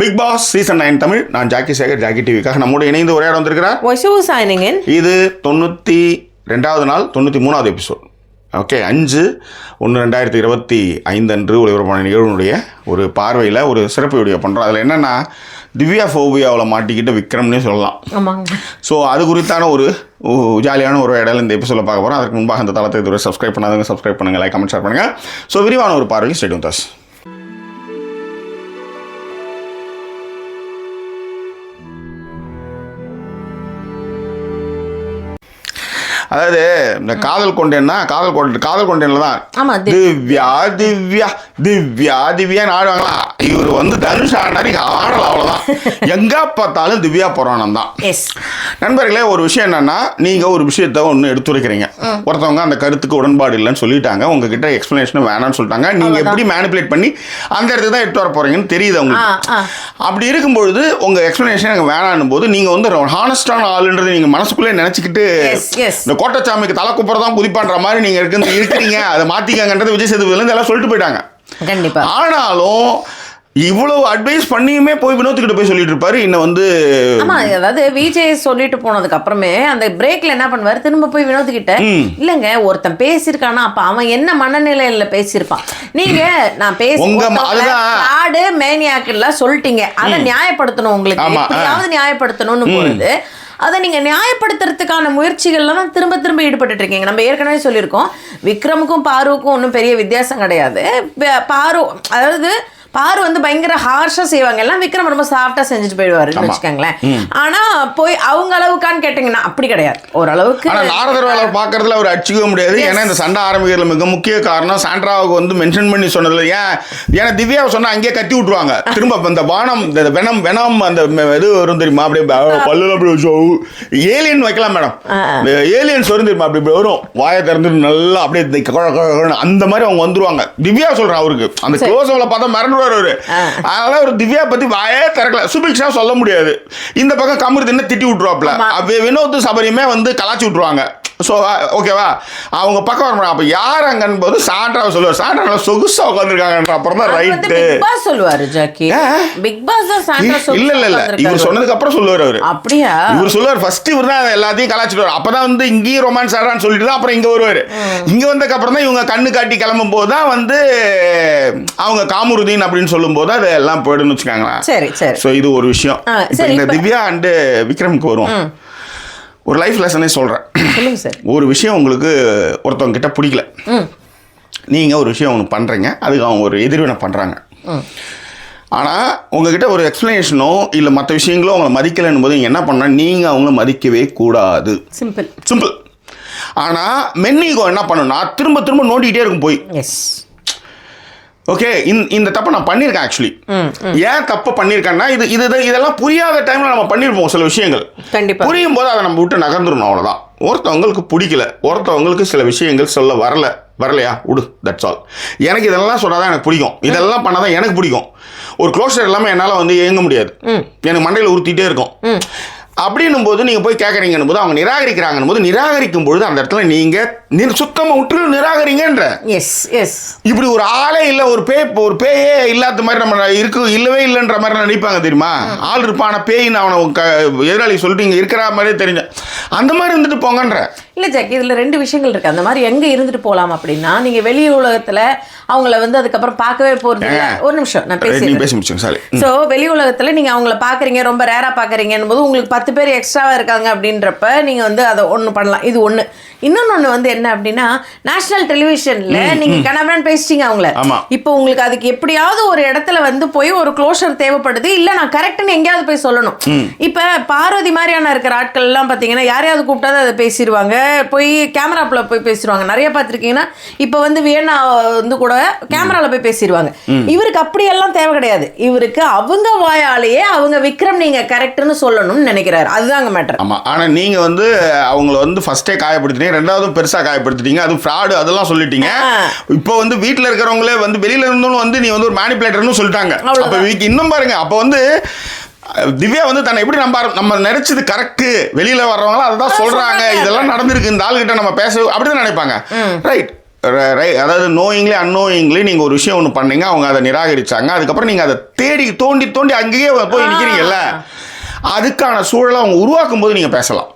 Big Boss season 9 Tamil. நான் Jackie Sekar, Jackie டிவிக்காக நம்மோடு இணைந்து உரையாட வந்திருக்கிறார். இது 92வது நாள், 93வது எபிசோட். ஓகே, 5/1/2025 அன்று ஒளிபரப்பான நிகழ்வுடைய ஒரு பார்வையில் ஒரு சிறப்பு வீடியோ பண்ணுறோம். அதில் என்னென்னா, திவ்யா ஃபோபியாவில் மாட்டிக்கிட்டு விக்ரம்னே சொல்லலாம். ஸோ அது குறித்தான ஒரு ஜாலியான ஒரு இடையில இந்த எபிசோட பார்க்க போகிறோம். அதற்கு முன்பாக அந்த தளத்தை இதுவரை சப்ஸ்கிரைப் பண்ணாதவங்க சப்ஸ்கிரைப் பண்ணுங்கள், லைக் கமெண்ட் ஷேர் பண்ணுங்கள். ஸோ விரிவான ஒரு பார்வையில் ஸ்டே வித் அஸ். அதாவது இந்த காதல் கொண்டேன்னா காதல் கொண்டேன்ல தான் திவ்யா திவ்யா திவ்யா திவ்யான்னு ஆடுவாங்களா. இவர் வந்து தனுஷ் ஆடினார், இங்கே ஆடலாம். அவ்வளோதான். எங்கே பார்த்தாலும் திவ்யா புராணம் தான். நண்பர்களே, ஒரு விஷயம் என்னன்னா, நீங்கள் ஒரு விஷயத்த ஒன்று எடுத்துரைக்கிறீங்க. ஒருத்தவங்க அந்த கருத்துக்கு உடன்பாடு இல்லைன்னு சொல்லிட்டாங்க, உங்ககிட்ட எக்ஸ்பிளனேஷனும் வேணாம்னு சொல்லிட்டாங்க. நீங்கள் எப்படி மேனிப்புலேட் பண்ணி அந்த இடத்துக்கு தான் எடுத்து வர போறீங்கன்னு தெரியுது உங்களுக்கு. அப்படி இருக்கும்பொழுது உங்கள் எக்ஸ்பிளனேஷன் எனக்கு வேணான்னும் போது நீங்கள் வந்து ஹானஸ்டான ஆளுன்றது நீங்கள் மனசுக்குள்ளே நினச்சிக்கிட்டு இந்த கோட்டச்சாமிக்கு தலை குப்புறதான் குதிப்பான்ற மாதிரி நீங்க இருக்கிறீங்க. அதை மாத்திக்கங்கன்றது விஜய் சேதுபதியில எல்லாம் சொல்லிட்டு போயிட்டாங்க. கண்டிப்பா. ஆனாலும் இவ்வளவு அட்வைஸ் பண்ணியுமே போய் வினோத்துக்கிட்ட போய் சொல்லிட்டு இருப்பாரு. இன்னும் வந்து அதாவது விஜய் சொல்லிட்டு போனதுக்கு அப்புறமே அந்த பிரேக்ல என்ன பண்ணுவாரு, திரும்ப போய் வினோத்துக்கிட்ட இல்லங்க ஒருத்தன் பேசியிருக்கானா, அப்ப அவன் என்ன மனநிலையில பேசியிருப்பான், நீங்க நான் பேசி மேனியாக்குல சொல்லிட்டீங்க, அதை நியாயப்படுத்தணும், உங்களுக்கு எப்படியாவது நியாயப்படுத்தணும்னு போறது. அதை நீங்கள் நியாயப்படுத்துறதுக்கான முயற்சிகள்லாம் தான் திரும்ப திரும்ப ஈடுபட்டு இருக்கீங்க. நம்ம ஏற்கனவே சொல்லியிருக்கோம், விக்ரமுக்கும் பாருவுக்கும் ஒன்றும் பெரிய வித்தியாசம் கிடையாது. பாரு வந்து பயங்கர ஹார்ஷா செய்வாங்க, எல்லாம் விக்ரம் ரொம்ப சாஃப்டா செஞ்சுட்டு போயிடுவாருன்னு வச்சுக்கோங்களேன். ஆனா போய் அவங்க அளவுக்கான்னு கேட்டீங்கன்னா அப்படி கிடையாது. ஓரளவுக்கு நாரதர் வேலை பாக்குறதுல அவர் அடிச்சுக்க முடியாது. ஏன்னா இந்த சண்டை ஆரம்பிக்கிறதுல மிக முக்கிய காரணம் சாண்ட்ராவுக்கு வந்து மென்ஷன் பண்ணி சொன்னதுல, ஏன்னா திவ்யாவை சொன்னா அங்கேயே கத்தி விட்டுருவாங்க. திரும்ப இந்த வானம் வெனம் அந்த இது வரும் தெரியுமா, அப்படியே பல்லுல அப்படி ஏலியன் வைக்கலாம் மேடம். ஏலியன்ஸ் வரும் தெரியுமா, அப்படி வரும், வாயை திறந்து நல்லா அப்படியே அந்த மாதிரி அவங்க வந்துருவாங்க. திவ்யா சொல்றேன், அவருக்கு அந்த க்ளோஸ்ல பார்த்தா மறந்து. அதனால ஒரு திவ்யா பத்தி வாயே திறக்கல, சுபிக்ஷா சொல்ல முடியாது. இந்த பக்கம் கமருது என்ன திட்டி விட்டுருவாப்ல, வினோத் சபரியுமே வந்து கலாச்சி விட்டுருவாங்க. ஸோ ஓகேவா, அவங்க பக்கம் வர. அப்போ யார் அங்கன்னு போது சாண்ட்ராவை சொல்லுவார். சாண்ட்ரா சொகுசா உட்காந்துருக்காங்க. அப்புறம் தான் ரைட்டு சொல்லுவாரு ஜாக்கி. பிக் பாஸ் இல்ல இவர் சொன்னதுக்கு அப்புறம் சொல்லுவார். அவரு அப்படியா இவர் சொல்லுவார். ஃபர்ஸ்ட் இவர் தான் எல்லாத்தையும் கலாச்சிட்டு, அப்பதான் வந்து இங்கேயும் ரொமான்ஸ் ஆடுறான்னு சொல்லிட்டு தான் அப்புறம் இங்க வருவாரு. இங்க வந்ததுக்கு அப்புறம் தான் இவங்க கண்ணு காட்டி கிளம்பும் போது தான் வந்து அவங்க காமுருதீன் அப்படின்னு சொல்லும் போது அது எல்லாம் போயிடுன்னு வச்சுக்காங்களா. சரி சரி. ஸோ இது ஒரு விஷயம். இந்த திவ்யா அண்டு விக்ரமுக்கு வரும் ஒரு லைஃப் லெசனே சொல்கிறேன். ஒரு விஷயம் உங்களுக்கு ஒருத்தவங்க கிட்ட பிடிக்கல, நீங்கள் ஒரு விஷயம் ஒன்று பண்ணுறீங்க, அதுக்கு அவங்க ஒரு எதிர்வினை பண்ணுறாங்க. ஆனால் உங்ககிட்ட ஒரு எக்ஸ்பிளனேஷனோ இல்லை மற்ற விஷயங்களோ அவங்கள மதிக்கலைன்னு போது நீங்கள் என்ன பண்ணால், நீங்கள் அவங்கள மதிக்கவே கூடாது. சிம்பிள். ஆனால் மென்னீகோ என்ன பண்ணுன்னா திரும்ப திரும்ப நோண்டிக்கிட்டே இருக்கும் போய். ஓகே, இந்த தப்பை நான் பண்ணியிருக்கேன். ஆக்சுவலி ஏன் தப்பு பண்ணியிருக்கேன்னா, இதெல்லாம் புரியாத டைம்ல நம்ம பண்ணியிருப்போம் சில விஷயங்கள். புரியும் போது அதை நம்ம விட்டு நகர்ந்துடணும், அவ்வளோதான். ஒருத்தவங்களுக்கு பிடிக்கல, ஒருத்தவங்களுக்கு சில விஷயங்கள் சொல்ல வரலையா விடு, தட்ஸ் ஆல். எனக்கு இதெல்லாம் சொன்னாதான் எனக்கு பிடிக்கும், இதெல்லாம் பண்ணாதான் எனக்கு பிடிக்கும். ஒரு க்ளோஷர் எல்லாமே என்னால் வந்து இயங்க முடியாது, எனக்கு மண்டையில் உறுத்திட்டே இருக்கும். அப்படின்னும் போது நீங்கள் போய் கேட்குறீங்கன்னு போது அவங்க நிராகரிக்கிறாங்கன்னு போது, நிராகரிக்கும் பொழுது அந்த இடத்துல நீங்கள் சுத்தமாக விட்டு நிராகரிங்கன்ற. இப்படி ஒரு ஆளே இல்லை, ஒரு பேயே இல்லாத மாதிரி நம்ம இல்லவே இல்லைன்ற மாதிரி நினைப்பாங்க தெரியுமா. ஆள் இருப்பான பேயின்னு அவனை எதிராளி சொல்லிட்டு இங்கே இருக்கிற மாதிரியே தெரிஞ்ச அந்த மாதிரி இருந்துட்டு போங்கன்ற. இல்லை ஜாக்கி, இதில் 2 விஷயங்கள் இருக்குது. அந்த மாதிரி எங்கே இருந்துட்டு போகலாம் அப்படின்னா, நீங்கள் வெளி உலகத்தில் அவங்கள வந்து அதுக்கப்புறம் பார்க்கவே போகிறது. ஒரு நிமிஷம் நான் பேசி. ஸோ வெளி உலகத்தில் நீங்கள் அவங்கள பார்க்குறீங்க, ரொம்ப ரேராக பார்க்குறீங்கன்னு போது உங்களுக்கு 10 பேர் எக்ஸ்ட்ராவாக இருக்காங்க அப்படின்றப்ப நீங்கள் வந்து அதை ஒன்று பண்ணலாம். இது ஒன்று. இன்னொன்று வந்து என்ன அப்படின்னா, நேஷனல் டெலிவிஷன்ல நீங்க கணவன் பேசிட்டீங்க அவங்கள. இப்போ உங்களுக்கு அதுக்கு எப்படியாவது ஒரு இடத்துல வந்து போய் ஒரு க்ளோஷர் தேவைப்படுது, இல்ல நான் கரெக்ட்னு எங்கேயாவது போய் சொல்லணும். இப்ப பார்வதி மாதிரியான இருக்கிற ஆட்கள் எல்லாம் பாத்தீங்கன்னா யாரையாவது கூப்பிட்டாது அதை பேசிடுவாங்க, போய் கேமராக்குள்ள போய் பேசிடுவாங்க. நிறைய பார்த்துருக்கீங்கன்னா இப்ப வந்து வியன்னா வந்து கூட கேமரால போய் பேசிடுவாங்க. இவருக்கு அப்படியெல்லாம் தேவை கிடையாது. இவருக்கு அவங்க வாயாலேயே அவங்க விக்ரம் நீங்க கரெக்ட்னு சொல்லணும்னு நினைக்கிறாரு. அதுதாங்க மேட்டர். ஆமா, ஆனா நீங்க வந்து அவங்கள வந்து ஃபர்ஸ்டே காயப்படுத்தினீங்க, ரெண்டாவது பெருசா காயப்படுத்திட்டீங்க, அது ஃப்ராடு, அதெல்லாம் சொல்லிட்டீங்க. இப்போ வந்து வீட்டில் இருக்கிறவங்களே வந்து வெளியில இருந்தும் வந்து நீ வந்து ஒரு மேனிபுலேட்டர்னு சொல்லிட்டாங்க. அப்போ இன்னும் பாருங்க, அப்போ வந்து திவ்யா வந்து தன்னை எப்படி நம்ம நினைச்சது கரெக்ட், வெளியில வர்றவங்களா அதுதான் சொல்றாங்க, இதெல்லாம் நடந்திருக்கு, இந்த ஆளுகிட்ட நம்ம பேச அப்படிதான் நினைப்பாங்க. ரைட், அதாவது நோயிங்லி அன்னோயிங்லி நீங்கள் ஒரு விஷயம் ஒன்று பண்ணீங்க, அவங்க அதை நிராகரிச்சாங்க, அதுக்கப்புறம் நீங்கள் அதை தேடி தோண்டி அங்கேயே போய் நிற்கிறீங்கல்ல, அதுக்கான சூழலை அவங்க உருவாக்கும் போது நீங்கள் பேசலாம்.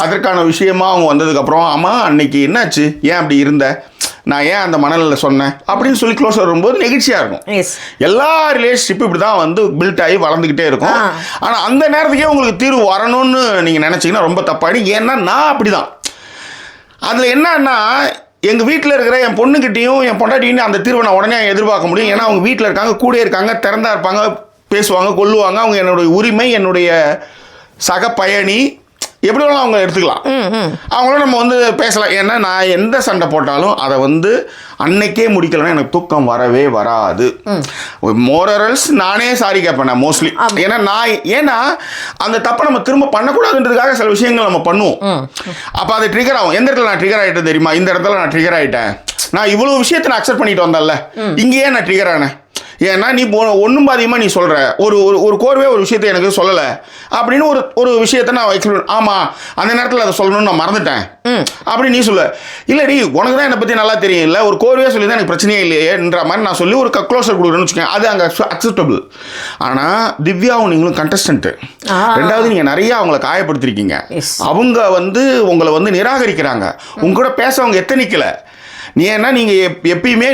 அதற்கான விஷயமா அவங்க வந்ததுக்கப்புறம் ஆமாம் அன்னைக்கு என்னாச்சு, ஏன் அப்படி இருந்த, நான் ஏன் அந்த மணலில் சொன்னேன் அப்படின்னு சொல்லி க்ளோஸ் வரும்போது நெகிழ்ச்சியாக இருக்கும். எல்லா ரிலேஷன்ஷிப்பும் இப்படி தான் வந்து பில்ட் ஆகி வளர்ந்துக்கிட்டே இருக்கும். ஆனால் அந்த நேரத்துக்கே உங்களுக்கு தீர்வு வரணும்னு நீங்கள் நினச்சிங்கன்னா ரொம்ப தப்பாயிடும். ஏன்னா நான் அப்படி தான். அதில் என்னன்னா எங்கள் வீட்டில் இருக்கிற என் பொண்ணுக்கிட்டையும் என் பொண்டாட்டியும் அந்த தீர்வை நான் உடனே எதிர்பார்க்க முடியும். ஏன்னா அவங்க வீட்டில் இருக்காங்க, கூட இருக்காங்க, திறந்தா இருப்பாங்க, பேசுவாங்க, கொல்லுவாங்க. அவங்க என்னுடைய உரிமை, என்னுடைய சக பயணி, எப்படி வேணாலும் அவங்க எடுத்துக்கலாம். அவங்களும் நம்ம வந்து பேசலாம். ஏன்னா நான் எந்த சண்டை போட்டாலும் அதை வந்து அன்னைக்கே முடிக்கலன்னா எனக்கு தூக்கம் வரவே வராது. மோரல்ஸ் நானே சாரி கேட்பேன் நான் மோஸ்ட்லி. ஏன்னா அந்த தப்பை நம்ம திரும்ப பண்ணக்கூடாதுன்றதுக்காக சில விஷயங்கள் நம்ம பண்ணுவோம். அப்போ அது ட்ரிகர் ஆகும். எந்த இடத்துல நான் ட்ரிகர் ஆகிட்டேன் தெரியுமா, இந்த இடத்துல நான் ட்ரிகர் ஆகிட்டேன், நான் இவ்வளோ விஷயத்தை நான் அக்செப்ட் பண்ணிட்டு வந்தேன்ல, இங்கேயே நான் ட்ரிகர் ஆனேன். ஏன்னா நீ ஒன்றும் பாதியமாக நீ சொல்கிற ஒரு கோர்வே ஒரு விஷயத்தை எனக்கு சொல்லலை அப்படின்னு ஒரு விஷயத்தை நான் எக்ஸ்பிளைன், ஆமாம் அந்த நேரத்தில் அதை சொல்லணும்னு நான் மறந்துட்டேன் அப்படி நீ சொல்ல, இல்லடி உனக்கு தான் என்னை பற்றி நல்லா தெரியும், இல்லை ஒரு கோர்வே சொல்லி தான் எனக்கு பிரச்சனையே இல்லையேன்ற மாதிரி நான் சொல்லி ஒரு க்ளோஸர் கொடுக்குறேன்னு வச்சுக்கேன், அது அங்கே அக்செப்டபிள். ஆனால் திவ்யாவும் நீங்களும் கண்டஸ்டன்ட்டு, ரெண்டாவது நீங்கள் நிறைய அவங்கள காயப்படுத்திருக்கீங்க, அவங்க வந்து உங்களை வந்து நிராகரிக்கிறாங்க, உங்களோட பேச அவங்க எத்தனைக்கலை. ஏன்னா நீங்கள் எப்பயுமே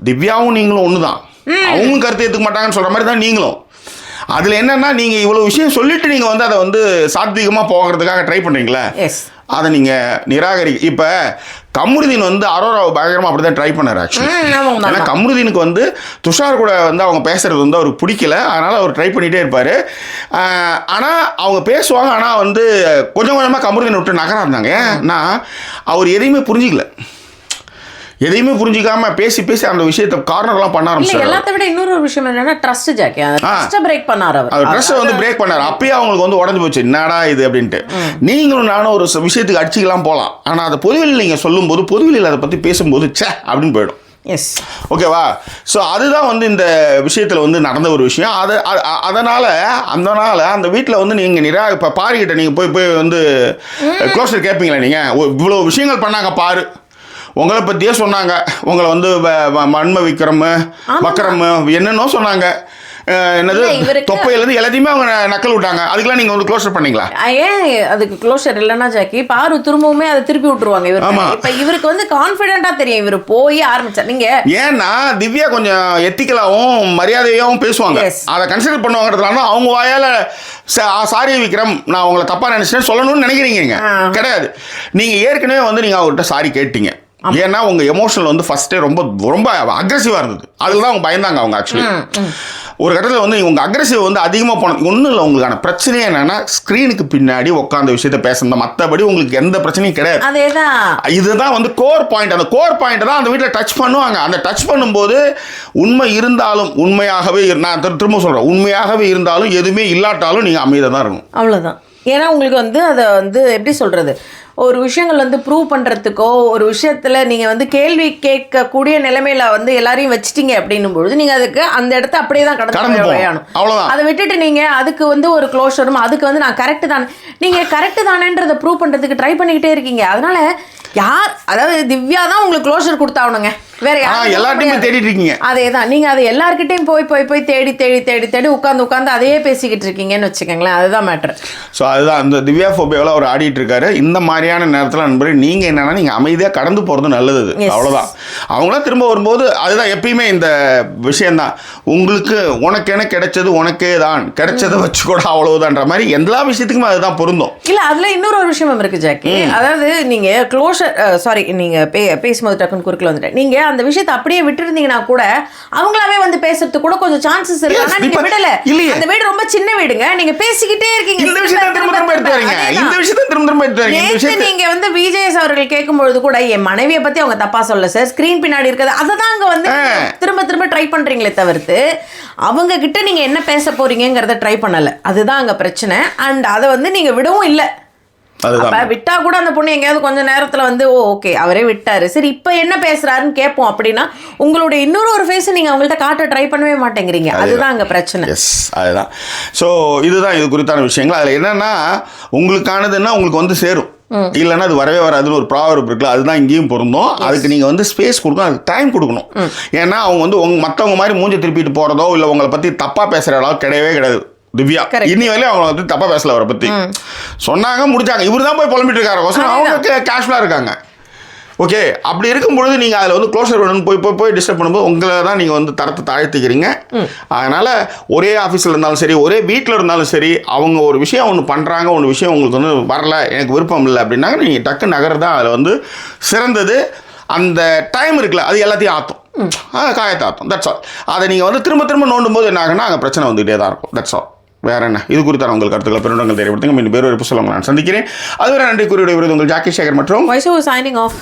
திவ்யாவும் நீங்களும் ஒன்று தான், அவங்களும் கருத்து ஏற்றுக்க மாட்டாங்கன்னு சொல்கிற மாதிரி தான் நீங்களும். அதில் என்னென்னா நீங்கள் இவ்வளோ விஷயம் சொல்லிட்டு நீங்கள் வந்து அதை வந்து சாத்வீகமாக போகிறதுக்காக ட்ரை பண்ணுறீங்களே, அதை நீங்கள் இப்போ கம்ருதீன் வந்து அரோராவை பயங்கரமாக அப்படி தான் ட்ரை பண்ணார் ஆக்சுவலி. ஏன்னா கம்ருதீனுக்கு வந்து துஷார் கூட வந்து அவங்க பேசுகிறது வந்து அவருக்கு பிடிக்கல, அதனால் அவர் ட்ரை பண்ணிகிட்டே இருப்பார். ஆனால் அவங்க பேசுவாங்க, ஆனால் வந்து கொஞ்சம் கொஞ்சமாக கம்ருதீனை விட்டு நகராக இருந்தாங்க. ஏன்னா அவர் எதையுமே புரிஞ்சிக்காம பேசி அந்த விஷயத்தை கார்னர்லாம் பண்ண ஆரம்பிச்சாரு. எல்லாத்தை விட இன்னொரு விஷயம் என்னன்னா ட்ரஸ்ட் ஜாக்கி, ட்ரஸ்ட்டை பிரேக் பண்ணாரு அவர் ட்ரஸ்ட்டை வந்து பிரேக் பண்ணாரு. அப்பயே அவங்களுக்கு வந்து உடஞ்சு போச்சு, என்னடா இது அப்படின்ட்டு. நீங்களும் நானும் ஒரு விஷயத்துக்கு அடிச்சிக்கலாம் போகலாம், ஆனால் அதை பொதுவெளியில் நீங்கள் சொல்லும்போது, பொதுவெளியில் அதை பற்றி பேசும்போது சே அப்படின்னு போயிடும். ஓகேவா? ஸோ அதுதான் வந்து இந்த விஷயத்தில் வந்து நடந்த ஒரு விஷயம். அதனால் அந்த வீட்டில் வந்து நீங்கள் இப்போ பாரிக்கிட்ட நீங்கள் போய் வந்து க்ளோஸர் கேட்பீங்களா, நீங்கள் இவ்வளோ விஷயங்கள் பண்ணாங்க பாரு, உங்களை பற்றியே சொன்னாங்க, உங்களை வந்து மண்ம விக்ரம் என்னென்னோ சொன்னாங்க, என்னது தொப்பையிலேருந்து எல்லாத்தையுமே அவங்க நக்கல் விட்டாங்க, அதுக்கெல்லாம் நீங்கள் வந்து க்ளோஸர் பண்ணீங்களா? ஏன் அதுக்கு க்ளோஸர் இல்லைன்னா ஜாக்கி பாரு திரும்பவுமே அதை திருப்பி விட்டுருவாங்க. இப்போ இவருக்கு வந்து கான்ஃபிடென்ட்டாக தெரியும், இவர் போய் ஆரம்பிச்சார். நீங்கள் ஏன்னா திவ்யா கொஞ்சம் எத்திக்கலாகவும் மரியாதையாகவும் பேசுவாங்க, அதை கன்சிடர் பண்ணுவாங்கிறதுனால அவங்க வாயால் சாரி விக்ரம் நான் உங்களை தப்பாக நினச்சிட்டேன் சொல்லணும்னு நினைக்கிறீங்க. கிடையாது, நீங்கள் ஏற்கனவே வந்து நீங்கள் அவர்கிட்ட சாரி கேட்டீங்க. ஏன்னா உங்கள் எமோஷனல் வந்து ஃபஸ்ட்டே ரொம்ப ரொம்ப அக்ரெசிவாக இருந்தது, அதில் தான் அவங்க பயந்தாங்க. அவங்க ஆக்சுவலி ஒரு கட்டத்தில் வந்து உங்கள் அக்ரெசிவ் வந்து அதிகமாக போனது ஒன்றும் இல்லை. உங்களுக்கான பிரச்சனையே என்னன்னா ஸ்க்ரீனுக்கு பின்னாடி உட்காந்த விஷயத்த பேசணும், மற்றபடி உங்களுக்கு எந்த பிரச்சனையும் கிடையாது. இதுதான் வந்து கோர் பாயிண்ட். அந்த கோர் பாயிண்ட் தான் அந்த வீட்டில் டச் பண்ணுவாங்க. அந்த டச் பண்ணும்போது உண்மை இருந்தாலும், உண்மையாகவே நான் திரும்ப சொல்கிறேன், உண்மையாகவே இருந்தாலும் எதுவுமே இல்லாட்டாலும் நீங்கள் அமைதியாக தான் இருக்கணும். அவ்வளோதான். ஏன்னா உங்களுக்கு வந்து அதை வந்து எப்படி சொல்கிறது, ஒரு விஷயங்கள் வந்து ப்ரூவ் பண்ணுறதுக்கோ ஒரு விஷயத்தில் நீங்கள் வந்து கேள்வி கேட்கக்கூடிய நிலைமையில் வந்து எல்லாரையும் வச்சிட்டீங்க அப்படின்னும் பொழுது நீங்கள் அதுக்கு அந்த இடத்த அப்படியே தான் கடந்து போயணும். அதை விட்டுட்டு நீங்கள் அதுக்கு வந்து ஒரு க்ளோஷரும் அதுக்கு வந்து நான் கரெக்டு தான், நீங்கள் கரெக்டு தானேன்றதை ப்ரூவ் பண்ணுறதுக்கு ட்ரை பண்ணிக்கிட்டே இருக்கீங்க. அதனால் யார், அதாவது திவ்யா தான் உங்களுக்கு க்ளோஷர் கொடுத்தாவணுங்க, வேற எல்லாத்தையுமே தேடிட்டு இருக்கீங்க. அதே தான், நீங்கள் அதை எல்லாருக்கிட்டையும் போய் தேடி உட்காந்து அதையே பேசிக்கிட்டு இருக்கீங்கன்னு வச்சுக்கோங்களேன். அதுதான் மேட்ரு. ஸோ அதுதான் இந்த திவ்யா ஃபோபியாவில் அவர் ஆடிட்டு இருக்காரு. இந்த மாதிரியான நேரத்தில் நண்பர்கள் நீங்கள் என்னன்னா நீங்கள் அமைதியாக கடந்து போகிறது நல்லது. அவ்வளோதான். அவங்களாம் திரும்ப வரும்போது அதுதான் எப்பயுமே இந்த விஷயந்தான், உங்களுக்கு உனக்கு என்ன கிடைச்சது உனக்கே தான், கிடைச்சதை வச்சுக்கூட அவ்வளவுதான்ற மாதிரி எல்லா விஷயத்துக்குமே அதுதான் பொருந்தும். இல்லை அதில் இன்னொரு விஷயம் இருக்குது ஜாக்கி, அதாவது நீங்கள் க்ளோஷர் நீங்கள் பேசும்போது டக்குன்னு குறுக்கில் வந்துட்டேன், நீங்கள் அந்த விஷயத்தை அப்படியே விட்டுருந்தீங்கன்னா கூட அவங்களாவே வந்து பேசுறதுக்கு கூட கொஞ்சம் சான்சஸ் இருக்கு. ஆனா நீங்க விடல. அந்த வீடு ரொம்ப சின்ன வீடுங்க, நீங்க பேசிக்கிட்டே இருக்கீங்க. இந்த விஷயத்தை திரும்ப எடுத்து வரீங்க. நீங்க வந்து விஜேஎஸ் அவர்கள் கேட்கும்பொழுது கூட என் மனைவியை பத்தி அவங்க தப்பா சொல்ல சார், ஸ்கிரீன் பின்னாடி இருக்கிறது அதை தான் அங்க வந்து திரும்ப ட்ரை பண்றீங்களே தவிர்த்து அவங்க கிட்ட நீங்க என்ன பேச போறீங்கிறத ட்ரை பண்ணல. அதுதான் அங்க பிரச்சனை. அண்ட் அதை வந்து நீங்க விடவும் இல்லை. விட்டா கூட அந்த பொண்ணு எங்கேயாவது கொஞ்ச நேரத்துல வந்து ஓகே அவரே விட்டாரு, சரி இப்ப என்ன பேசுறாருன்னு கேட்போம். அப்படின்னா உங்களுடைய இன்னொரு ஒரு ஃபேஸ் நீங்க அவங்கள்ட்ட காட்ட ட்ரை பண்ணவே மாட்டேங்கிறீங்க. அதுதான் அங்க பிரச்சனை. அதுதான். ஸோ இதுதான் இது குறித்தான விஷயங்கள். அதில் என்னன்னா உங்களுக்கானதுன்னா உங்களுக்கு வந்து சேரும். இல்லைன்னா அது வரவே வராதுன்னு ஒரு ப்ராவர்ப் இருக்குல்ல, அதுதான் இங்கேயும் பொருந்தும். அதுக்கு நீங்கள் வந்து ஸ்பேஸ் கொடுக்கணும், அதுக்கு டைம் கொடுக்கணும். ஏன்னா அவங்க வந்து மற்றவங்க மாதிரி மூஞ்ச திருப்பிட்டு போகிறதோ இல்லை உங்களை பற்றி தப்பாக பேசுகிற அளவுக்கு கிடையவே கிடையாது திவ்யா. இனி வரையும் அவங்க வந்து தப்பாக பேசல, அவரை பற்றி சொன்னாங்க முடிச்சாங்க. இவர் தான் போய் புலம்பிட்டு இருக்காரு, அவங்க கேஷுவலாக இருக்காங்க. ஓகே, அப்படி இருக்கும்பொழுது நீங்கள் அதில் வந்து க்ளோஸர் வேணும்னு போய் டிஸ்டர்ப் பண்ணும்போது உங்களை தான் நீங்கள் வந்து தரத்தை தாழ்த்திக்கிறீங்க. அதனால் ஒரே ஆஃபீஸில் இருந்தாலும் சரி, ஒரே வீட்டில் இருந்தாலும் சரி, அவங்க ஒரு விஷயம் ஒன்று பண்ணுறாங்க, ஒரு விஷயம் உங்களுக்கு வந்து வரல, எனக்கு விருப்பம் இல்லை அப்படின்னா நீங்கள் டக்கு நகர் தான் அதில் வந்து சிறந்தது. அந்த டைம் இருக்குல்ல, அது எல்லாத்தையும் ஆற்றும், காயத்தை ஆற்றும். That's all. அதை நீங்கள் வந்து திரும்ப திரும்ப நோண்டும் போது என்ன ஆகுனா அங்கே பிரச்சனை வந்துகிட்டே தான் இருக்கும். That's all. வேற என்ன? இது குறித்தான உங்கள் கருத்துக்களை பெருண்டங்கள் தெரியப்படுத்துங்க. மீண்டும் வேறு ஒரு புத்தகம் நான் சந்திக்கிறேன். அதுவரை நன்றி கூறிய உங்கள் ஜாக்கி சேகர் மற்றும் சைனிங் ஆஃப்.